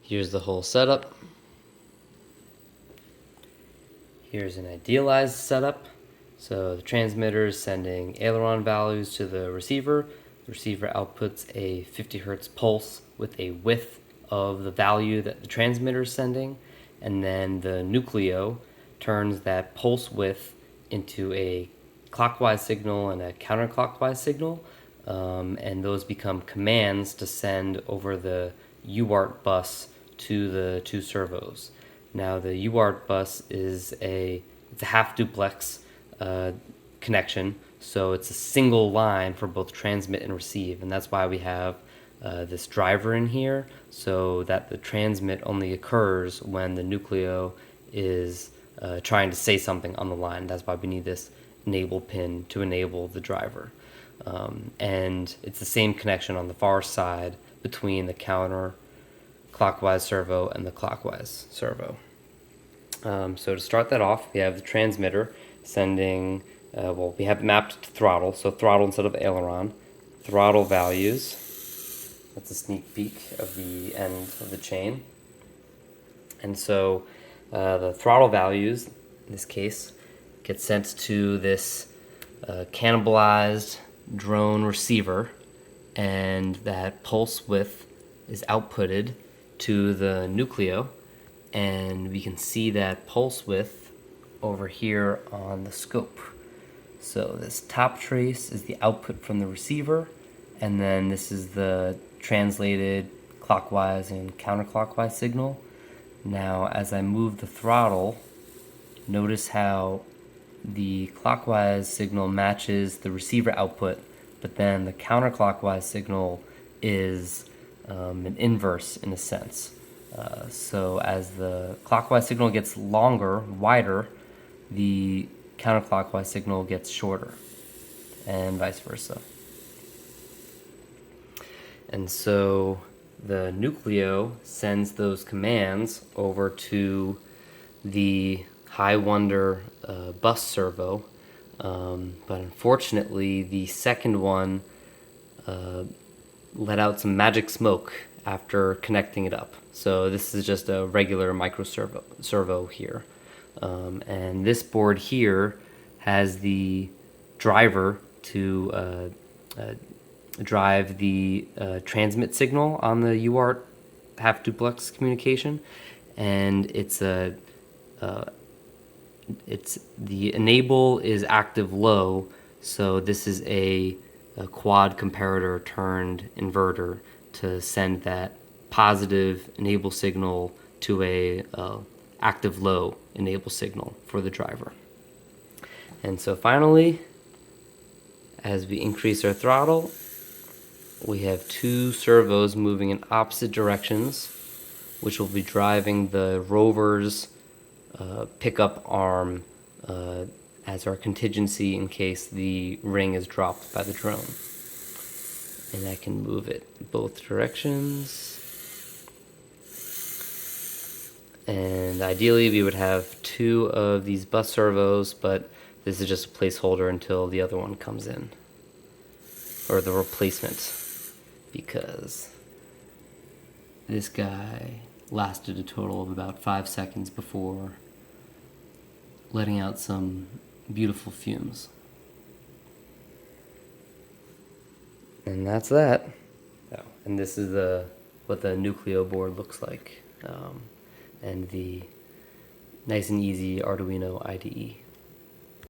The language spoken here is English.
Here's the whole setup. Here's an idealized setup. So the transmitter is sending aileron values to the receiver. The receiver outputs a 50 hertz pulse with a width of the value that the transmitter is sending, and then the nucleo turns that pulse width into a clockwise signal and a counterclockwise signal, and those become commands to send over the UART bus to the two servos. Now the UART bus is it's a half duplex connection, so it's a single line for both transmit and receive, and that's why we have this driver in here, so that the transmit only occurs when the nucleo is trying to say something on the line. That's why we need this enable pin to enable the driver. And it's the same connection on the far side between the counter-clockwise servo and the clockwise servo. So to start that off, we have the transmitter sending, we have it mapped to throttle, so throttle instead of aileron. Throttle values, that's a sneak peek of the end of the chain. And so the throttle values, in this case, get sent to this cannibalized drone receiver, and that pulse width is outputted to the nucleo, and we can see that pulse width over here on the scope. So this top trace is the output from the receiver, and then this is the translated clockwise and counterclockwise signal. Now as I move the throttle, notice how the clockwise signal matches the receiver output, but then the counterclockwise signal is an inverse in a sense. So as the clockwise signal gets longer, wider, the counterclockwise signal gets shorter, and vice versa. And so the nucleo sends those commands over to the high wonder bus servo, but unfortunately the second one let out some magic smoke after connecting it up. So this is just a regular micro servo here, and this board here has the driver to drive the transmit signal on the UART half duplex communication, and it's the enable is active low, so this is a quad comparator turned inverter to send that positive enable signal to a active low enable signal for the driver. And so finally, as we increase our throttle, we have two servos moving in opposite directions, which will be driving the Rover's pickup arm as our contingency in case the ring is dropped by the drone. And I can move it both directions. And ideally we would have two of these bus servos, but this is just a placeholder until the other one comes in, or the replacement, because this guy lasted a total of about 5 seconds before letting out some beautiful fumes. And that's that. Oh, and this is what the nucleo board looks like, and the nice and easy Arduino IDE.